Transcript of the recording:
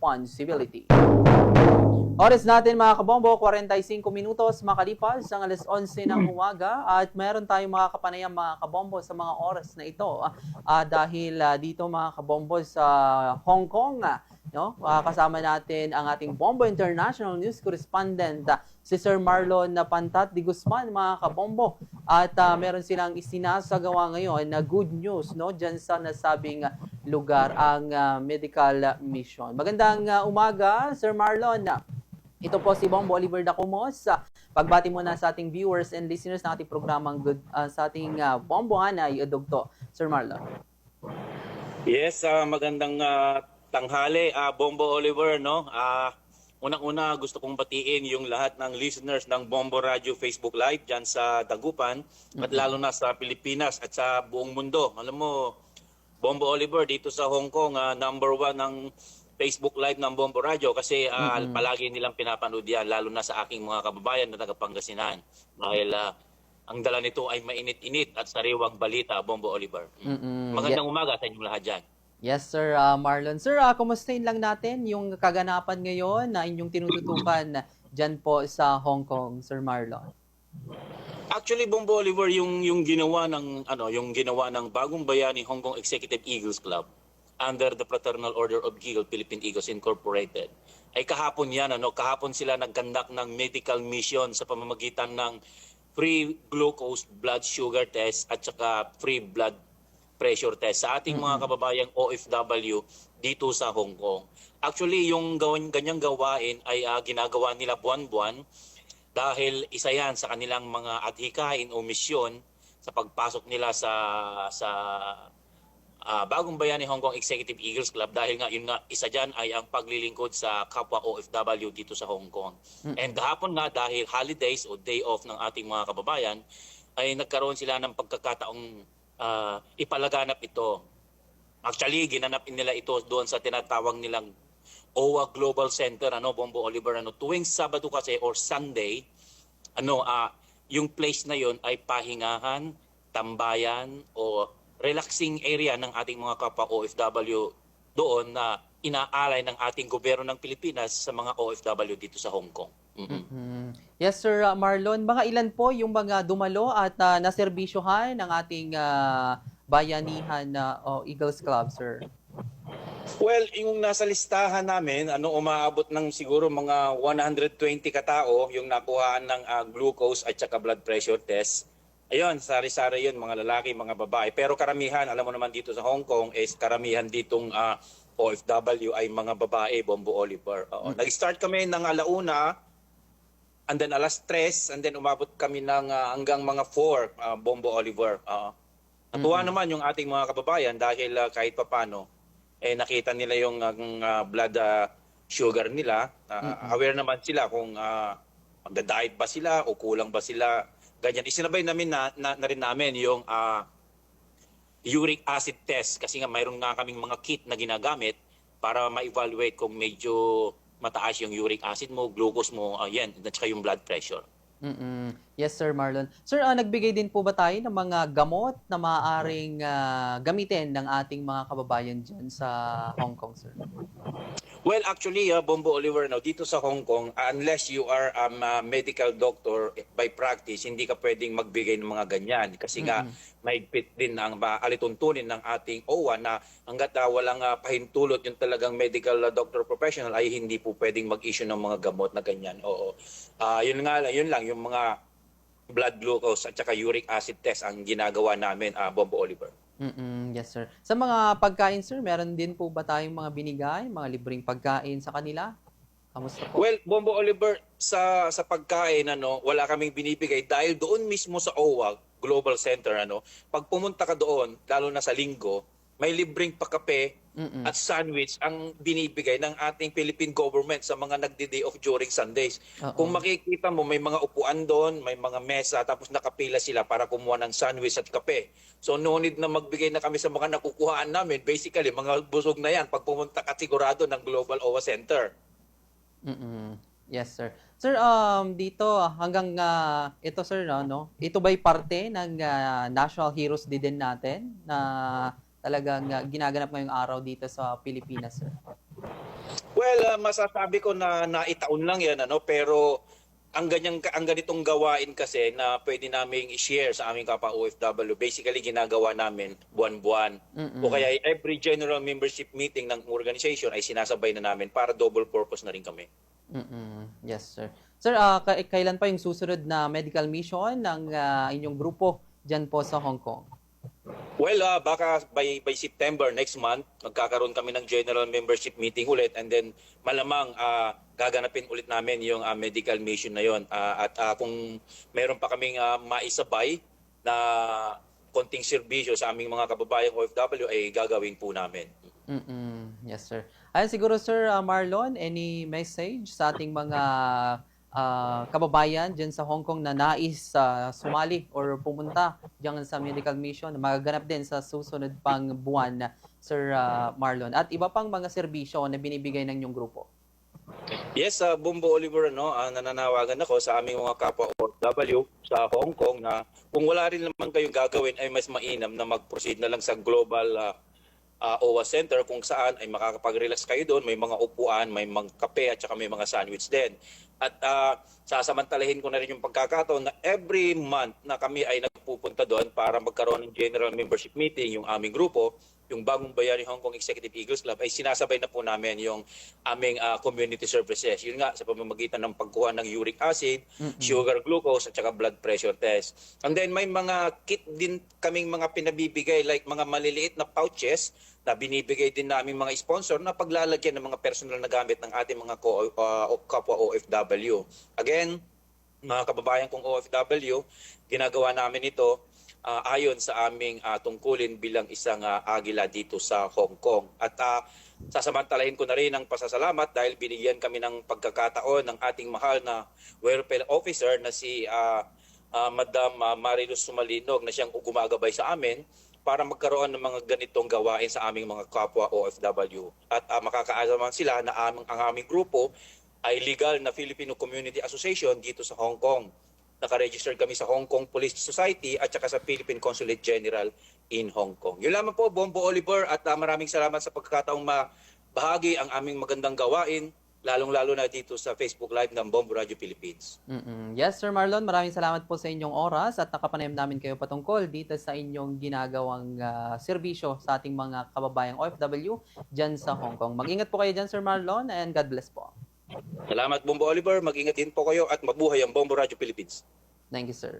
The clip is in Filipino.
responsibility. Oras natin mga kabombo, 45 minutos makalipas ang alas 11 ng umaga at meron tayong mga kapanayam mga kabombo sa mga oras na ito dahil dito mga kabombo sa Hong Kong, kasama natin ang ating Bombo International News Correspondent si Sir Marlon Pantat de Guzman mga kabombo at meron silang isinasagawa ngayon na good news dyan sa nasabing lugar ang medical mission. Magandang umaga Sir Marlon. Ito po si Bombo Oliver Dacumos. Pagbati muna sa ating viewers and listeners ng ating programang sa ating Bombo Hanay Udugto. Sir Marlon. Yes, magandang tanghali, Bombo Oliver. Unang-una gusto kong batiin yung lahat ng listeners ng Bombo Radio Facebook Live dyan sa Dagupan at lalo na sa Pilipinas at sa buong mundo. Alam mo, Bombo Oliver, dito sa Hong Kong, number 1 ng Facebook Live ng Bombo Radio kasi palagi nilang pinapanood yan, lalo na sa aking mga kababayan na taga-Pangasinan. Dahil ang dala nito ay mainit-init at sariwang balita, Bombo Oliver. Magandang umaga sa inyong lahat dyan. Yes, Sir Marlon. Sir, kumustahin lang natin yung kaganapan ngayon na inyong tinututukan dyan po sa Hong Kong, Sir Marlon. Actually, Bombo Oliver, yung ginawa ng Bagong Bayani Hong Kong Executive Eagles Club under the Fraternal Order of Philippine Eagles Incorporated ay kahapon yan. Kahapon sila nagkandak ng medical mission sa pamamagitan ng free glucose blood sugar test at saka free blood pressure test sa ating mga kababayang OFW dito sa Hong Kong. Actually, yung ganyang gawain ay ginagawa nila buwan-buwan dahil isa yan sa kanilang mga adhikain o misyon sa pagpasok nila sa Bagong Bayani Hong Kong Executive Eagles Club dahil isa dyan ay ang paglilingkod sa kapwa OFW dito sa Hong Kong. And hapon nga dahil holidays o day off ng ating mga kababayan ay nagkaroon sila ng pagkakataong ipalaganap ito. Actually, ginanap nila ito doon sa tinatawag nilang OWA Global Center, Bombo Oliver, tuwing Sabado kasi or Sunday, yung place na yon ay pahingahan, tambayan o relaxing area ng ating mga kapwa OFW doon na inaalay ng ating gobyerno ng Pilipinas sa mga OFW dito sa Hong Kong. Yes, Sir Marlon. Mga ilan po yung mga dumalo at naserbisyohan ng ating bayanihan Eagles Club, Sir? Well, yung nasa listahan namin, umaabot ng siguro mga 120 katao yung nakuhaan ng glucose at saka blood pressure test. Ayun, sari-sari yun, mga lalaki, mga babae. Pero karamihan, alam mo naman dito sa Hong Kong, is karamihan ditong OFW ay mga babae, Bombo Oliver. Nag-start kami ng alauna, and then alas 3, and then umabot kami ng hanggang mga 4, Bombo Oliver. Natuwa naman yung ating mga kababayan dahil kahit papano, nakita nila yung blood sugar nila. Aware naman sila kung magda-diet ba sila o kulang ba sila. Ganyan. Isinabay namin na rin namin yung uric acid test kasi nga mayroon nga kaming mga kit na ginagamit para ma-evaluate kung medyo mataas yung uric acid mo, glucose mo, at saka yung blood pressure. Yes, Sir Marlon. Sir, nagbigay din po ba tayo ng mga gamot na maaaring gamitin ng ating mga kababayan dyan sa Hong Kong, Sir? Well, actually, Bombo Oliver, dito sa Hong Kong, unless you are a medical doctor by practice, hindi ka pwedeng magbigay ng mga ganyan. Kasi nga, mahigpit din ang alituntunin ng ating OWA na hanggat walang pahintulot yung talagang medical doctor professional ay hindi po pwedeng mag-issue ng mga gamot na ganyan. Oo. Yun lang, yung mga blood glucose at saka uric acid test ang ginagawa namin, Bombo Oliver. Yes, sir. Sa mga pagkain, sir, meron din po ba tayong mga binigay, mga libreng pagkain sa kanila? Kamusta po? Well, Bombo Oliver, sa pagkain, wala kaming binibigay dahil doon mismo sa OWA Global Center, pag pumunta ka doon, lalo na sa linggo, may libreng pakape at sandwich ang binibigay ng ating Philippine government sa mga nagdi-day off during Sundays. Kung makikita mo, may mga upuan doon, may mga mesa, tapos nakapila sila para kumuha ng sandwich at kape. So no need na magbigay na kami sa mga nakukuhaan namin. Basically, mga busog na yan pag pumunta ka sigurado ng Global OWA Center. Yes, sir. Sir, dito hanggang ito, sir, ito ba'y parte ng National Heroes Day din natin na talagang ginaganap ngayong araw dito sa Pilipinas, sir? Well, masasabi ko na naitaon lang yan, pero ang ganitong gawain kasi na pwede naming i-share sa aming kapwa OFW, basically ginagawa namin buwan-buwan. O kaya every general membership meeting ng organization ay sinasabay na namin para double purpose na rin kami. Yes, sir. Sir, kailan pa yung susunod na medical mission ng inyong grupo dyan po sa Hong Kong? Well, baka by September next month, magkakaroon kami ng general membership meeting ulit, and then malamang gaganapin ulit namin yung medical mission na yon. At kung meron pa kaming maisabay na konting serbisyo sa aming mga kababayang OFW, ay gagawin po namin. Yes, sir. Ayun, siguro, Sir Marlon, any message sa ating mga kababayan dyan sa Hong Kong na nais sumali or pumunta dyan sa medical mission na magaganap din sa susunod pang buwan, Sir Marlon, at iba pang mga serbisyo na binibigay ng inyong grupo? Yes, Bumbo Oliver, nananawagan ako sa aming mga kapwa OFW sa Hong Kong na kung wala rin naman kayong gagawin, ay mas mainam na mag-proceed na lang sa Global OWA Center, kung saan ay makakapag-relax kayo doon. May mga upuan, may mga kape at saka may mga sandwich din. At sasamantalahin ko na rin yung pagkakataon na every month na kami ay nagpupunta doon para magkaroon ng general membership meeting, yung aming grupo, yung Bagong Bayani Hong Kong Executive Eagles Club, ay sinasabay na po namin yung aming community services. Yun nga, sa pamamagitan ng pagkuha ng uric acid, sugar glucose, at saka blood pressure test. And then may mga kit din kaming mga pinabibigay, like mga maliliit na pouches na binibigay din namin mga sponsor na paglalagyan ng mga personal na gamit ng ating mga kapwa OFW. Again, mga kababayan kong OFW, ginagawa namin ito ayon sa aming tungkulin bilang isang agila dito sa Hong Kong. At sasamantalahin ko na rin ang pasasalamat dahil binigyan kami ng pagkakataon ng ating mahal na welfare officer na si Madam Mariluz Sumalinog, na siyang gumagabay sa amin para magkaroon ng mga ganitong gawain sa aming mga kapwa OFW. At makakaalaman sila na ang aming grupo ay legal na Filipino Community Association dito sa Hong Kong. Nakaregister kami sa Hong Kong Police Society at saka sa Philippine Consulate General in Hong Kong. Yun lamang po, Bombo Oliver, at maraming salamat sa pagkakataong mabahagi ang aming magandang gawain, lalong-lalo na dito sa Facebook Live ng Bombo Radio Philippines. Yes, Sir Marlon, maraming salamat po sa inyong oras at nakapanayam namin kayo patungkol dito sa inyong ginagawang serbisyo sa ating mga kababayang OFW dyan sa Hong Kong. Mag-ingat po kayo dyan, Sir Marlon, and God bless po. Salamat, Bombo Oliver. Mag-ingat din po kayo at mabuhay ang Bombo Radio Philippines. Thank you, sir.